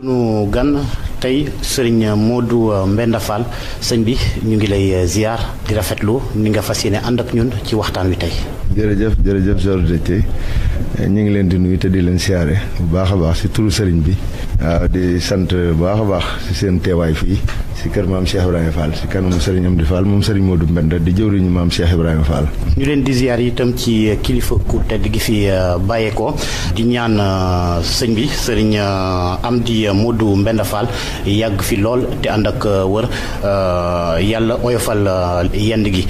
sunu gan tey Serigne Modou Mbenda Fall sëñ bi ñu ngi lay ziar di rafetlu ni nga fas yéene ànd ak ñun ci waxtaan wi tey. jërëjëf Georges Déthié ñu ngi leen di nuyu te di leen siyaare bu baax a baax si turu Serigne bi waaw di sant bu baax a baax si seen teewaay fii si kër maam Cheikh Ibrahima Fall si kanamu Serigne Amdi Fall moom Serigne Modou Mbenda di jëwriñu maam Cheikh Ibrahima Fall. ñu leen di ziar itam ci kilifa ku tedd gi fi bàyyeekoo di ñaan sëñ bi Serigne Amdi Modou Mbenda Fall yàgg fi lool te ànd ak wër yàlla oyofal yend gi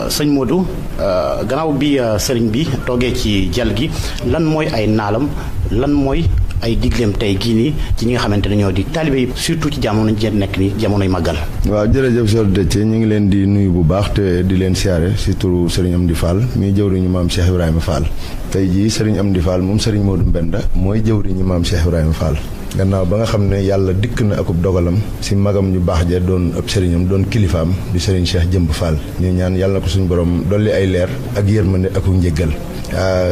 sëñ Modou gannaaw bi sëriñ bi toogee ci jal gi lan mooy ay naalam lan mooy ay digleem tey gii nii ci ñi nga xamante ne ñoo di taalibe yi surtout ci jamono ji nekk ni jamonoy màggal. waaw jërëjëf Georges Déthié ñu ngi leen di nuyu bu baax te di leen siyaare si turu Serigne Amdi Fall mi jëwriñu maam Cheikh Ibrahima Fall tey jii Serigne Amdi Fall moom Serigne Modou Mbenda mooy jëwriñu maam Cheikh Ibrahima Fall. gannaaw ba nga xam ne yàlla dikk na akub dogalam si magam ñu baax ja doon ëpp sëriñam doon kilifaam di Serigne Cheikh Jëmb Fall ñu ñaan yàlla na ko suñu borom dolli ay leer ak yërmande ak njëggal.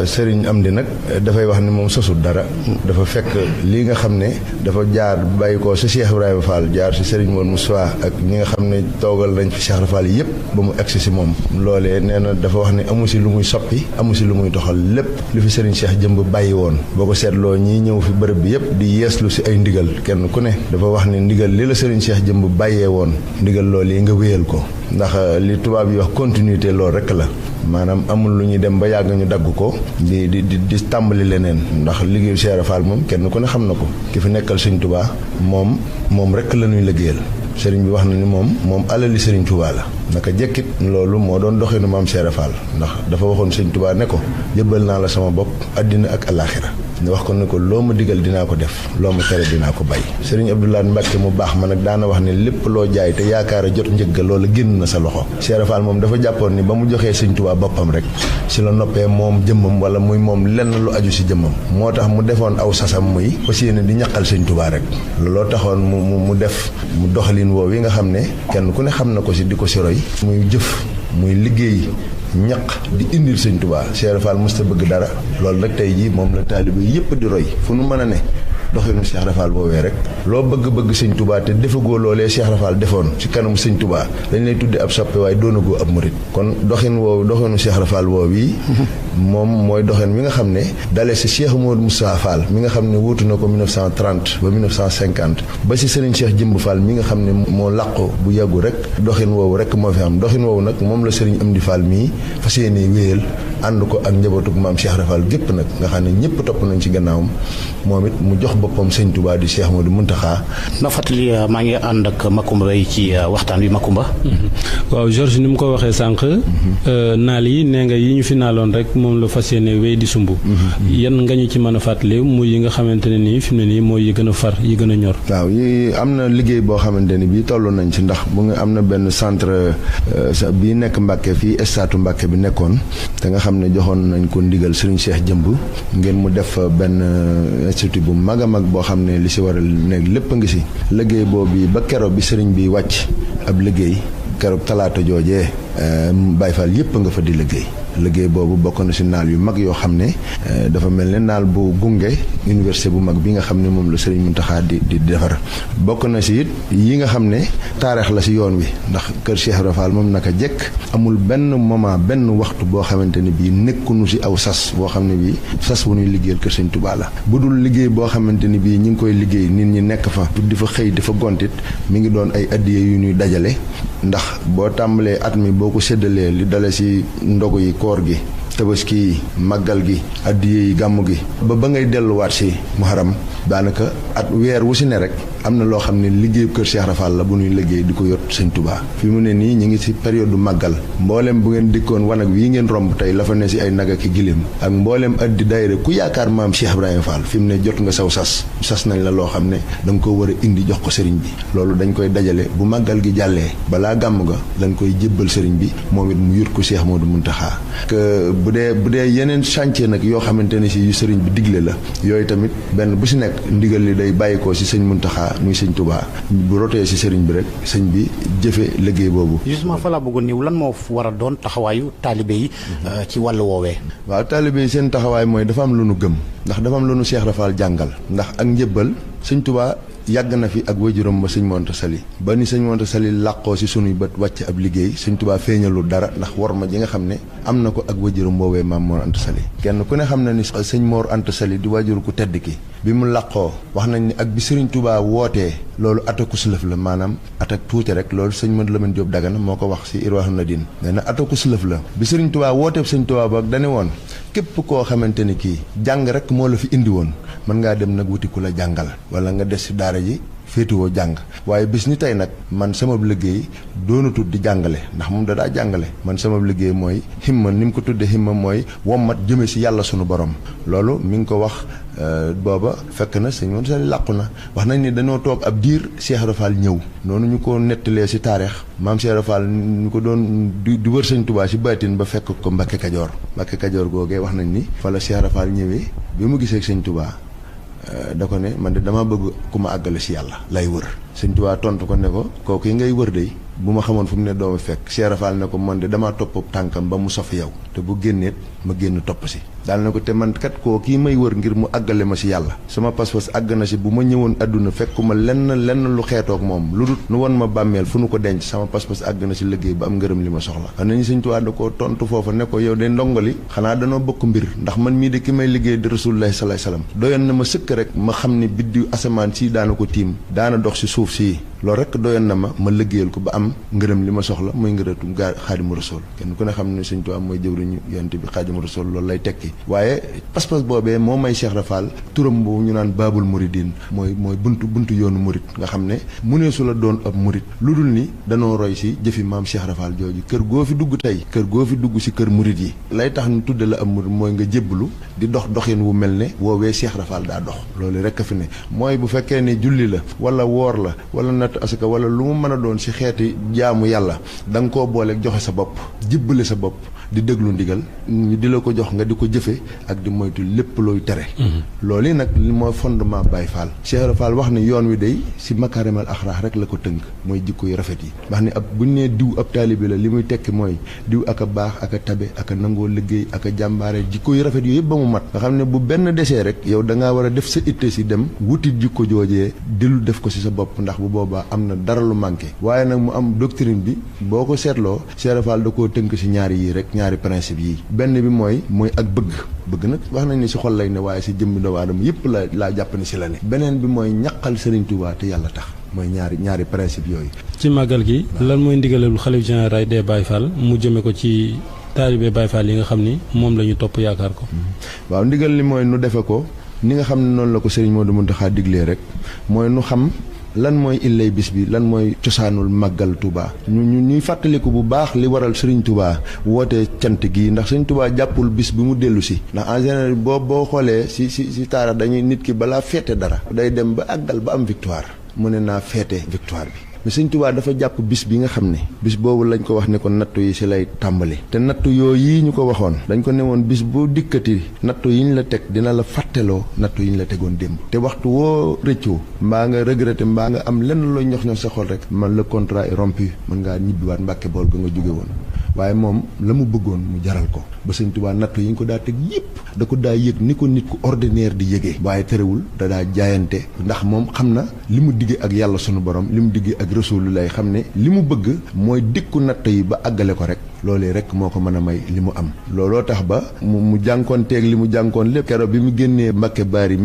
Serigne Amdi nag dafay wax ni moom sosul dara dafa fekk lii nga xam ne dafa jaar bàyyi ko si Cheikh Ibrahima Fall jaar si Serigne Modou Moussa ak ñi nga xam ne toogal nañ fi Cheikh Fall yëpp ba mu egsi si moom loolee nee na dafa wax ne amu si lu muy soppi amu si lu muy doxal lépp li fi Serigne Cheikh Jëmb bàyyi woon boo ko seetloo ñii ñëw fi bërëb bi yëpp di yeeslu si ay ndigal kenn ku ne dafa wax ne ndigal li la Serigne Cheikh Jëmb bàyyee woon ndigal loolu yi nga wéyal ko ndax li tubaab yi wax continuité loolu rek la maanaam amul lu ñuy dem ba yàgg ñu dagg ko di tàmbali leneen ndax liggéeyu Cheikh Fall moom kenn ku ne xam na ko ki fi nekkal Sëñ Tuubaa moom rek la ñuy liggéeyal sëriñ bi wax na ni moom alali Sëriñ Tuubaa la naka jekkit loolu moo doon doxinu maam Cheikh Fall ndax dafa waxoon Sëñ Tuubaa ne ko jëbbal naa la sama bopp àddina ak alaaxira ne wax ko ne ko loo ma digal dinaa ko def loo ma tere dinaa ko bàyyi Sëriñ Abdoulaye Mbacke mu baax ma nag daana wax ne lépp loo jaay te yaakaar a jot njëgga loola génn na sa loxo Cheikh Fall moom dafa jàppoon ni ba mu joxee Sëñ Tuubaa boppam rek si la noppee moom jëmmam wala muy moom lenn lu aju si jëmmam moo tax mu defoon aw sasam muy fas yéene di ñaqal Sëñ Tuubaa rek looloo taxoon mu def mu doxalin woow yi nga xam ne kenn ku ne xam na ko si di ko si roy muy jëf muy liggéey ñaq di indil Sëñ Tuubaa Cheikh Fall mës ta bëgg dara loolu nag tey jii moom la taalibe yépp di roy fu nu mën a ne doxinu Cheikh Fall boobee rek loo bëgg Sëñ Tuubaa te defagoo loolee Cheikh Fall defoon ci kanamu Sëñ Tuubaa dañ lay tudde ab soppe waaye doonagoo ab murit kon doxinu Cheikh Fall boobu yi moom mooy doxin mi nga xam ne dalee si Cheikh Modou Moussa Fall mi nga xam ne wuutu na ko 1930 ba 1950 ba si Serigne Cheikh Jëmb Fall mi nga xam ne moo làqu bu yàggu rek doxin woowu rek moo fi am doxin woowu nag moom la Serigne Amdi Fall mii fas yéene wéyal ànd ko ak njabootug maam Cheikh Fall gépp nag nga xam ne ñëpp topp nañ ci gannaawam moom it mu jox boppam Sëñ Tuubaa di Cheikh Modou Muntaxa. na fàttali maa ngi ànd ak Makumba Bay ci waxtaan wi Makumba. waaw Georges ni mu ko waxee sànq. naal yi nee nga yi ñu fi naaloon rek moom la fas yéene wéy di sumb. yan nga ñu ci mën a fàttali muy yi nga xamante ne nii fi mu ne nii mooy yi gën a far yi gën a ñor. waaw yi am na liggéey boo xamante ni bii toll nañ ci ndax bu nga am na benn centre bii nekk Mbàkke fii estatu Mbàkke bi nekkoon te nga xam ne joxoon nañ ko ndigal Serigne Cheikh Jëmb ngeen mu def benn institut bu mag a mag boo xam ne li si war a nekk lépp a ngi si liggéey boobu ba keroog bi sëriñ bi wàcc ab liggéey keroog talaata joojee Baye Fall yëpp nga fa di liggéey boobu bokk na si naal yu mag yoo xam ne dafa mel ne naal bu gunge université bu mag bi nga xam ne moom la Serigne Mountakha di defar bokk na si it yi nga xam ne taarix la si yoon wi ndax kër Cheikh Ibra Fall moom naka jekk amul benn moment benn waxtu boo xamante ne bii nekkunu si aw sas boo xam ne bii sas bu ñuy liggéeyal kër Sëñ Tuubaa la bu dul liggéey boo xamante ni bii ñi ngi koy liggéey nit ñi nekk fa di fa xëy di fa gontit mi ngi doon ay addiye yu ñuy dajale ndax boo tàmbalee at mi boo ko séddalee li dale si ndogu yi koor gi tabaski yi màggal gi addiye yi gàmmu gi ba ngay delluwaat si muharam daanaka at weer wu si ne rek am na loo xam ne liggéeyu kër Cheikh Rafal la bu ñuy liggéey di ko yot Sëñ Tuubaa fi mu ne nii ñu ngi si période du màggal mboolem bu ngeen dikkoon wanag wii ngeen romb tey la fa ne si ay nag ak giléem ak mboolem addi daayira ku yaakaar maam Cheikh Ibrahima Fall fi mu ne jot nga saw sas nañ la loo xam ne da nga ko war a indi jox ko sëriñ bi loolu dañ koy dajale bu màggal gi jàllee balaa gàmm ga lañ koy jébbal sëriñ bi moom it mu yut ko Cheikh Modou Muntaxa que bu dee yeneen chantier nag yoo xamante ne si yu sëriñ bi digle la yooyu tamit benn bu si nekk ndigal li day bàyyikoo si sëñ Muntaxa muy Sëñ Tuubaa bu rotee si sëriñ bi rek sëñ bi jëfe liggéey boobu. justement fa laa bëggoon ñëw lan moo war a doon taxawaayu taalibe yi ci wàllu woowee. waaw taalibe yi seen taxawaay mooy dafa am lu nu gëm ndax dafa am lu nu Cheikh Rafal jàngal ndax ak njëbbal sëñ Touba yàgg na fi ak waajuram ba sëñ Mor Anta Sali ba ni sëñ Mor Anta Sali làqoo si sunuy bët wàcc ab liggéey sëñ Touba feeñalul dara ndax war ma ji nga xam ne am na ko ak waajuram boobee maam Mor Anta Sali kenn ku ne xam na ni sëñ Mor Anta Sali di waajur ku tedd ki bi mu làqoo wax nañ ni ak bi sëriñ Touba wootee loolu atakus lëf la maanaam atak tuuti rek loolu sëñ Mad Lamin Jóob Dagana moo ko wax si Irwaaxu Nadiin nee na atakus lëf la bi sëriñ Touba wootee sëñ Touba ba dane woon képp koo xamante ni kii jàng rek moo la fi indi woon mën ngaa dem nag wuti ku la jàngal wala nga des si daara ji féetuwoo jàng waaye bis ni tey nag man sama liggéey doonatul di jàngale ndax moom da daa jàngale man sama liggéey mooy himma ni mu ko tuddee himma mooy wommat jëme si yàlla sunu borom loolu mi ngi ko wax booba fekk na sëñ Mor Sali làqu na wax nañ ni dañoo toog ab diir Cheikh Ibra Fall ñëw noonu ñu ko nettalee si taarix maam Cheikh Ibra Fall ñu ko doon di wër sëñ Touba si baatin ba fekk ko Mbàkke Kajoor googee wax nañ ni fa la Cheikh Ibra Fall ñëwee bi mu gisee sëñ Touba da ko ne man de dama bëgg ku ma àggale si yàlla lay wër sëñ Touba tontu ko ne ko kooku yi ngay wër de bu ma xamoon fu mu ne dooma fekk Cheikh Ibra Fall ne ko man de damaa topp tànkam ba mu sof yow te bu génneet ma génn topp si daal na ko te man kat koo kii may wër ngir mu àggale ma si yàlla sama pas-pas àgg na si bu ma ñëwoon àdduna fekkuma lenn lu xeetoog moom lu dul nu won ma bàmmeel fu nu ko denc sama pas-pas àgg na si liggéey ba am ngërëm li ma soxla xam nañu sëñ Tuubaa da ko tontu foofa ne ko yow de ndongali xanaa danoo bokk mbir ndax man mii de ki may liggéey di Rasulullaahi sallallaahu alayhi wa sallam doyoon na ma sëkk rek ma xam ne biddiw asamaan si daana ko tiim daana dox si suuf si loolu rek doyoon na ma liggéeyal ko ba am ngërëm li ma soxla muy ngërëtum Xaadimu Rasuul kenn ku ne xam ne sëñ Tuubaa mooy jëwriñu yonent bi Xaadimu Rasuul loolu lay tekki waaye pas-pas boobee moo may Cheikh Ibra Fall turam boobu ñu naan baabul muridin mooy buntu yoonu murid nga xam ne mu ne su la doon ab murid lu dul ni danoo roy si jëfi maam Cheikh Ibra Fall jooju kër goo fi dugg tey kër goo fi dugg si kër murid yi lay tax ñu tudde la ab murid mooy nga jébbalu di dox doxin wu mel ne woowee Cheikh Ibra Fall daa dox loolu rek a fi ne mooy bu fekkee ne julli la wala woor la wala natt asaka wala lu mu mën a doon si xeeti jaamu yàlla da nga koo booleeg joxe sa bopp jébbale sa bopp di déglu ndigal ñu di la ko jox nga di ko jëfe ak di moytu lépp looy tere loolu yi nag li mooy fondement Baye Fall Cheikh Ibra Fall wax ni yoon wi day si makaarimal axlaax rek la ko tënk mooy jikko yu rafet yi wax ni ab buñ nee diw ab taalibe la li muy tekki mooy diw ak a baax ak a tabe ak a nangoo liggéey ak a jàmbaare jikko yu rafet yooyu yëpp ba mu mat nga xam ne bu benn desee rek yow da ngaa war a def sa itte si dem wuti jikko joojee dilu def ko si sa bopp ndax bu boobaa am na dara lu manqué waaye nag mu am doctrine bi boo ko seetloo Cheikh Ibra Fall da koo tënk si ñaari yii rek ñaari principe yi benn bi mooy ak bëgg nag wax nañ ne si xol lay ne waaye si jëmmi doomu aadama yëpp laa jàpp ne si la ne beneen bi mooy ñaqal Serigne Touba te yàlla tax mooy ñaari principe yooyu. ci màggal gi lan mooy ndigalul xalif général des Baye Fall mu jëme ko ci taalibe Baye Fall yi nga xam ni moom la ñu topp yaakaar ko. waaw ndigal li mooy nu defe ko ni nga xam ne noonu la ko Serigne Modou Mountakha diglee rek mooy nu xam lan mooy illay bis bi lan mooy cosaanul màggal Touba ñuy fàttaliku bu baax li waral Serigne Touba woote cant gi ndax Serigne Touba jàppul bis bi mu dellu si ndax en général boo xoolee si taarix dañuy nit ki balaa feete dara day dem ba àggal ba am victoire mu ne naa feete victoire bi mais Serigne Touba dafa jàpp bis bi nga xam ne bis boobu lañ ko wax ne ko nattu yi si lay tàmbali te nattu yooyu yi ñu ko waxoon dañ ko ne woon bis boo dikkati nattu yi ñu la teg dina la fàtteloo nattu yi ñu la tegoon démb te waxtu woo rëccoo mbaa nga regretté mbaa nga am lenn looy ñox sa xol rek man le contrat est rompu mën ngaa ñibbiwaat Mbàkke Bool ga nga jóge woon waaye moom la mu bëggoon mu jaral ko ba Serigne Touba nattu yi ñu ko daa teg yëpp da ko daa yëg ni ko nit ku ordinaire di yëgee waaye terewul da daa jaayante ndax moom xam na li mu diggee ak yàlla sunu borom li mu diggee ak Rasulullah xam ne li mu bëgg mooy dikku natt yi ba àggale ko rek loolee rek moo ko mën a may li mu am looloo tax ba mu jànkoonteeg li mu jànkoon lépp keroog bi mu génnee Mbàkke Baari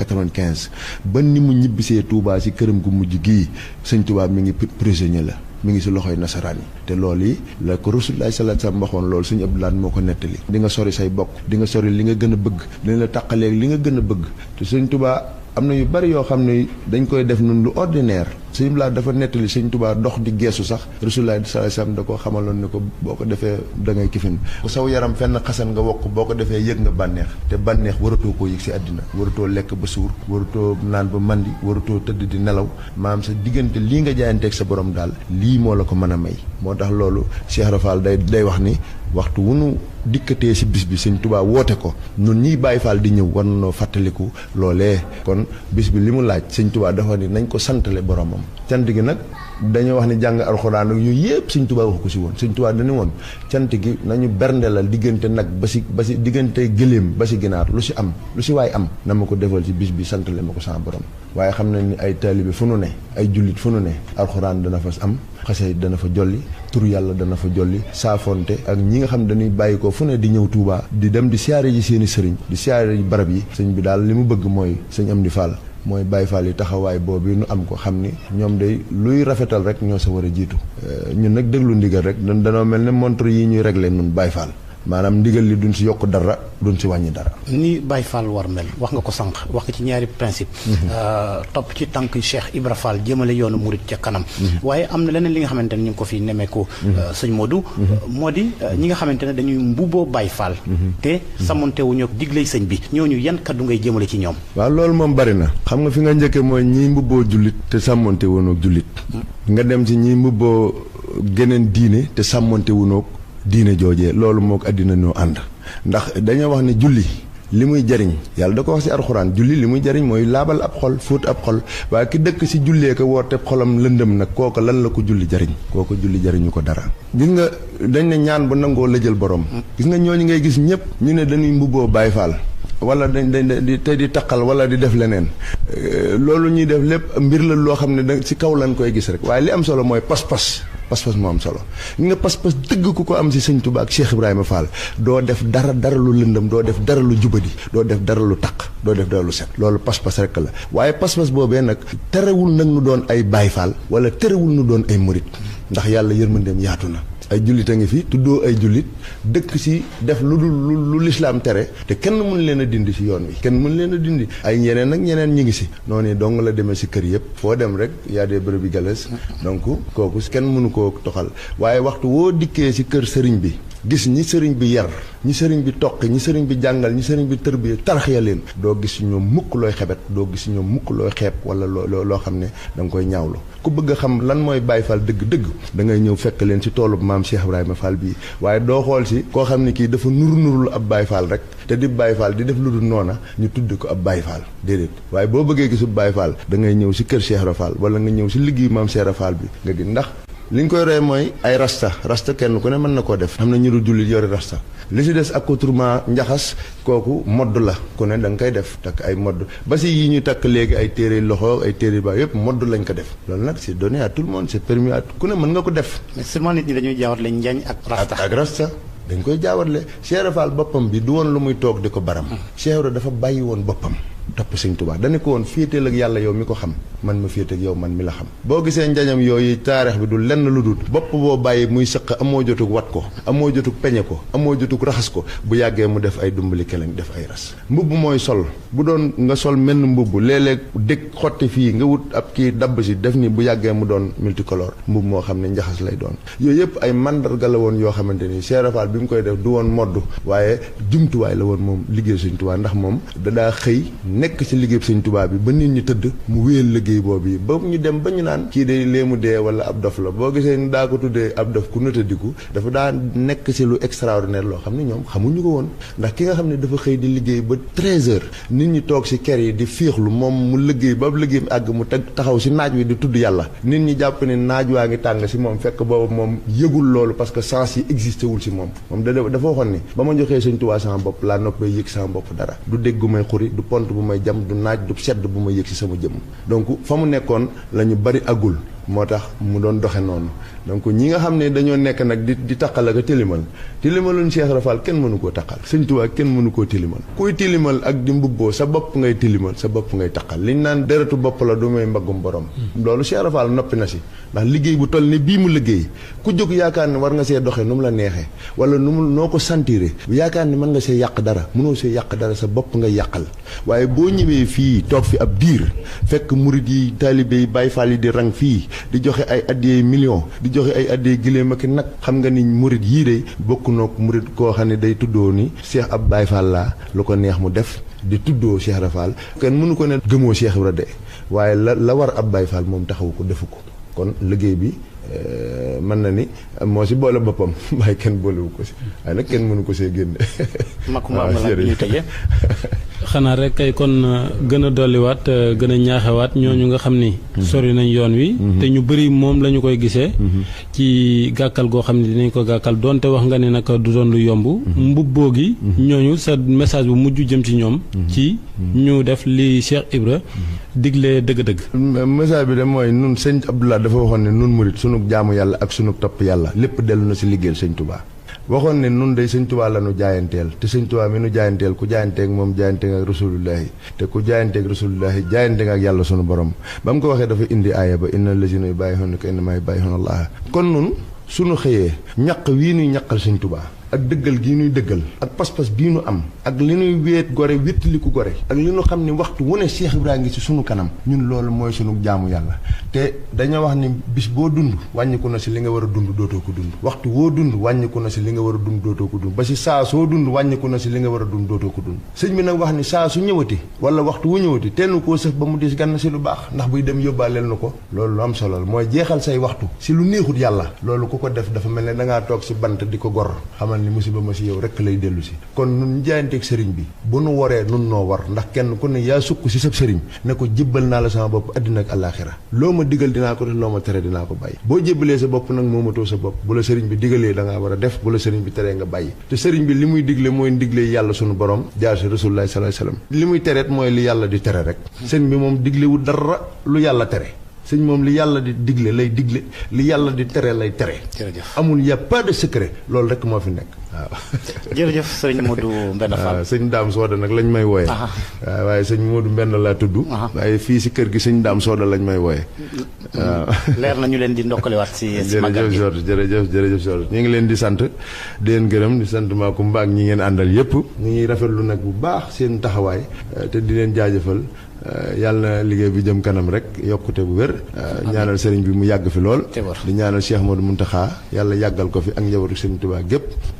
1895 ba ni mu ñibbisee Touba si këram gu mujj gii Sëñ Touba mi ngi prisonnier la mi ngi si loxoy nasaraan yi te loolu yi la ko Rasulullah sallallahu alayhi wasallam waxoon loolu Sëñ Abdou Lahad moo ko nettali di nga sori say bokk di nga sori li nga gën a bëgg dina la taqaleeg li nga gën a bëgg te Sëñ Touba am na yu bari yoo xam ne dañ koy def nun lu ordinaire Sëñ Abdou Lahad dafa nettali Sëñ Touba dox di geesu sax Rasulullah sallallahu alayhi wasallam da koo xamaloon ne ko boo ko defee da ngay kifin ku saw yaram fenn xasan nga wokk boo ko defee yëg nga bànneex te bànneex waratoo koo yëg si àddina waratoo lekk ba suur waratoo naan ba mandi waratoo tëdd di nelaw maam sa diggante lii nga jaayanteeg sa borom daal lii moo la ko mën a may moo tax loolu Cheikh Ibra Fall day wax ni waxtu wu nu dikkatee si bis bi Sëñ Touba woote ko nun ñiy Baye Fall di ñëw war nañoo fàttaliku loolee kon bis bi li mu laaj Sëñ Touba dafa ni nañ ko santale boromam cant gi nag dañoo wax ni jàng alxuraan ak yooyu yëpp Sëñ Tuubaa wax ko si woon Sëñ Tuubaa dañu woon cant gi nañu berndelal diggante nag ba si diggante gëléem ba si ginaar lu si waay am na ma ko defal ci bis bi santale ma ko sama borom. waaye xam nañ ni ay taalibe fu nu ne ay jullit fu nu ne alxuraan dana fa am xase dana fa jolli tur yàlla dana fa jolli saafonte ak ñi nga xam dañuy bàyyi ko fu ne di ñëw Tuubaa di dem di siyaare ji seeni sëriñ di siyaare ji barab yi sëñ bi daal li mu bëgg mooy Sëñ Amdi Fall mooy Baye Fall yi taxawaay boobu nu am ko xam ni ñoom day luy rafetal rek ñoo sa war a jiitu ñun nag déglu ndigal rek danoo mel ne montre yi ñuy réglé nun Baye Fall maanaam ndigal li duñ si yokk dara duñ si wàññi dara. ni Baye Fall war mel wax nga ko sànq wax nga ci ñaari principe topp ci tànk Cheikh Ibra Fall jëmale yoonu murit ca kanam. waaye am na leneen li nga xamante ne ñu ngi ko fi nemmeeku. sëñ Modou. moo di ñi nga xamante ne dañuy mbubboo Baye Fall. te samonte wu ñoo diglay sëñ bi ñooñu yan kaddu ngay jëmale ci ñoom. waaw loolu moom bari na xam nga fi nga njëkkee mooy ñiy mbubboo jullit te sàmmonte wunoog jullit. nga dem ci ñiy mbubboo geneen diine te sàmmonte wunoog diine joojee loolu moo ko àddina noo ànd ndax dañoo wax ne julli li muy jariñ yàlla da ko wax ci alxuraan julli li muy jariñ mooy laabal ab xol fóot ab xol waaye ki dëkk ci jullee ko woote xolam lëndëm nag kooku lan la ko julli jariñ kooku julli jariñu ko dara gis nga dañ ne ñaan bu nangoo la jël borom gis nga ñooñu ngay gis ñëpp ñu ne dañuy mbubboo Baay Faal wala dañ di taqal wala di def leneen loolu ñuy def lépp mbir la loo xam ne da ci kaw lañ koy gis rek waaye li am solo mooy pas-pas moo am solo nga pas-pas dëgg ku ko am ci Sëñ Tuubaa ak Cheikh Ibrahima Fall doo def dara lu lëndëm doo def dara lu jubadi doo def dara lu taq doo def dara lu set loolu pas-pas rek la waaye pas-pas boobee nag terewul nag nu doon ay Baay Faal wala terewul nu doon ay murit ndax yàlla yërmandeem yaatu na ay jullit a ngi fi tuddoo ay jullit dëkk ci def lu dul lu lislaam tere te kenn mën leen a dindi ci yoon wi kenn mën leen a dindi ay ñeneen ak ñeneen ñi ngi ci noonu dong la demee ci kër yëpp foo dem rek y a des brebis galeuses donc kooku kenn mënu koo toxal waaye waxtu woo dikkee ci kër sëriñ bi gis ñi sëriñ bi yar ñi sëriñ bi toqi ñi sëriñ bi jàngal ñi sëriñ bi tërbiye tarxiya leen doo gis ñoom mukk looy xebet doo gis ñoom mukk looy xeeb wala loo xam ne da nga koy ñaawlu ku bëgg a xam lan mooy Baye Fall dëgg-dëgg da ngay ñëw fekk leen ci toolub maam Cheikh Ibrahima Fall bii waaye doo xool ci koo xam ne kii dafa nurul ab Baye Fall rek te di Baye Fall di def lu dul noona ñu tudd ko ab Baye Fall déedéet waaye boo bëggee gisul Baye Fall da ngay ñëw ci kër Cheikh Ibrahima Fall wala nga ñëw ci liggéey maam Cheikh Ibrahima Fall bi nga gis ndax li ñu koy rey mooy ay rasta kenn ku ne mën na koo def am na ñu dul jullit yori rasta li ci des accoutrement njaxas kooku modd la ku ne da nga koy def takk ay modd ba si yi ñu takk léegi ay téere loxo ay téere ba yëpp modd lañ ko def loolu nag c'est donné à tout le monde c'est permis à ku ne mën nga ko def. mais seulement nit ñi dañuy jaawatle njañ ak rasta. ak rasta dañ koy jaawatle Cheikh Fall boppam bi du woon lu muy toog di ko baram. Cheikh dafa bàyyi woon boppam. topp Sëñ Tuubaa dañu ko woon féeteel ak yàlla yow mi ko xam man ma féete ak yow man mi la xam boo gisee njañam yooyu taarix bi du lenn lu dul bopp boo bàyyi muy sëq amoo jotug wat ko amoo jotug peñe ko amoo jotug raxas ko bu yàggee mu def ay dumbali keleñ def ay ras mbubb mooy sol bu doon nga sol menn mbubb léeg-léeg dëkk xotti fii nga wut ab kii dabb si def ni bu yàggee mu doon multicolore mbubb moo xam ne njaxas lay doon yooyu yëpp ay mandarga la woon yoo xamante ni Cheikh Fall bi mu koy def du woon modd waaye jumtuwaay la woon moom liggéey Sëñ Tuubaa ndax moom dadaa xëy nekk ci liggéey Sëñ Tuubaa bi ba nit ñi tëdd mu wéyal liggéey boobu yi ba ñu dem ba ñu naan kii de léemu dee wala ab dof la boo gisee ni daa ko tuddee ab dof ku nëtadiku dafa daa nekk ci lu extraordinaire loo xam ne ñoom xamuñu ko woon ndax ki nga xam ne dafa xëy di liggéey ba 13 heures nit ñi toog ci ker yi di féexlu moom mu liggéey ba liggéey mi àgg mu taxaw ci naaj wi di tudd yàlla nit ñi jàpp ne naaj waa ngi tàng ci moom fekk boobu moom yëgul loolu parce que sens yi existé wul ci moom dafa waxoon ni ba ma joxee Sëñ Tuubaa sama bopp laa noppee yëg sama bopp dara du dégg bu may xuri du pont bu may jam du naaj du sedd bu ma yëg ci sama jëmm donc fa mu nekkoon la ñu bari agul moo tax mu doon doxe noonu donc ñi nga xam ne dañoo nekk nag di taqal ak a tilimaluñ Cheikh Rafal kenn mënu koo taqal Sëñ Tuubaa kenn mënu koo tilimal kuy tilimal ak di mbubboo sa bopp ngay tilimal sa bopp ngay taqal liñ naan deretu bopp la du may mbaggum borom loolu Cheikh Rafal noppi na si ndax liggéey bu toll ni bii mu liggéey ku jóg yaakaar ne war nga see doxe nu mu la neexee wala noo ko sentiré yaakaar ne mën nga see yàq dara mënoo see yàq dara sa bopp ngay yàqal waaye boo ñëwee fii toog fi ab diir fekk murid yi taalibe yi Baay Faal yi di rang fii di joxe ay addiyee million di joxe ay addiyee giléem ak nag xam nga ni murid yii de bokk noog murid koo xam ne day tuddoo ni Cheikh ab Baay Faal laa lu ko neex mu def di tuddoo Cheikh Rafal kenn mënu ko ne gëmoo Cheikh Ibra de waaye la war ab Baay Faal moom taxawu ko defu ko kon liggéey bi mën na ni moo si boole boppam waaye kenn boolewu ko si waaye nag kenn mënu ko see génne. waaw ñu tëjee xanaa rek kay kon gën a dolliwaat gën a ñaaxewaat ñooñu nga xam ni sori nañ yoon wi te ñu bëri moom la ñu koy gisee ci gàkkal goo xam ne dinañ ko gàkkal donte wax nga ne nag du doon lu yomb mbubboo gi ñooñu sa message bu mujj jëm ci ñoom ci ñu def li Cheikh Ibra digle dëgg-dëgg. message bi de mooy nun sëñ Abdoulaye dafa waxoon ne nun murit sunu jaamu yàlla ak sunu topp yàlla lépp dellu na si liggéeyal sëñ Touba. waxoon ne nun day sëñ Touba la nu jaayanteel te sëñ Touba mi nu jaayanteel ku jaayanteeg moom jaayanteeg ak rasulullahi te ku jaayanteeg rasulullahi jaayanteeg ak yàlla sunu borom ba mu ko waxee dafa indi aaya ba inna lazina yubayi'unaka innamaa yubayi'una Allah kon nun sunu xëyee ñaq wii nuy ñaqal sëñ Touba ak dëggal gii nuy dëggal ak pas-pas bii nu am ak li nuy weet gore wéttaliku gore ak li nu xam ne waxtu wu ne Cheikh Ibrahima ngi ci sunu kanam ñun loolu mooy sunu jaamu yàlla te dañoo wax ni bis boo dund wàññiku na si li nga war a dund dootoo ko dund waxtu woo dund wàññiku na si li nga war a dund dootoo ko dund ba si saa soo dund wàññiku na si li nga war a dund dootoo ko dund sëñ bi nag wax ni saa su ñëwati wala waxtu wu ñëwati tenn koo sëf ba mu dis gann si lu baax ndax buy dem yóbbaaleel na ko loolu lu am solo la mooy jeexal say waxtu si lu neexut yàlla loolu ku ko def dafa mel ne dangaa toog si bant di ko gor xamal ni musiba ma si yow rekk lay dellu si kon nun jaayanteeg sëriñ bi bu nu waree nun noo war ndax kenn ku ne yaa sukk si sab sëriñ ne ko jébbal naa la sama bopp àddina ak àllaaxira loo ma digal dinaa ko def loo ma tere dinaa ko bàyyi boo jébbalee sa bopp nag moomatoo sa bopp bu la sëriñ bi digalee da ngaa war a def bu la sëriñ bi teree nga bàyyi te sëriñ bi li muy digle mooy ndigle yàlla sunu borom jaar si rasulullaahi sallallaahu alayhi wa sallam li muy tereet mooy li yàlla di tere rek sëriñ bi moom diglewul dara lu yàlla tere sëñ moom li yàlla di digle lay digle li yàlla di tere lay tere. jërëjëf amul y a pas de secret loolu rek moo fi nekk waaw. jërëjëf sëñ Modou Mbenda Fall. sëñ Dame Soda nag lañ may wooye waaye sëñ Modou Mbenda laa tudd. waaye fii si kër gi sëñ Dame Soda lañ may wooye waaw. leer na ñu leen di ndokkaliwaat si màggal gi jërëjëf George ñu ngi leen di sant di leen gërëm di sant Makumba ak ñi ngeen àndal yëpp. ñu ngi rafetlu nag bu baax seen taxawaay te di leen jaajëfal. yàlla na liggéey bi jëm kanam rek yokkute bu wér ñaanal sëriñ bi mu yàgg fi lool di ñaanal Cheikh Modou Mountakha yàlla yàggal ko fi ak njabootu Sëriñ Tuubaa gépp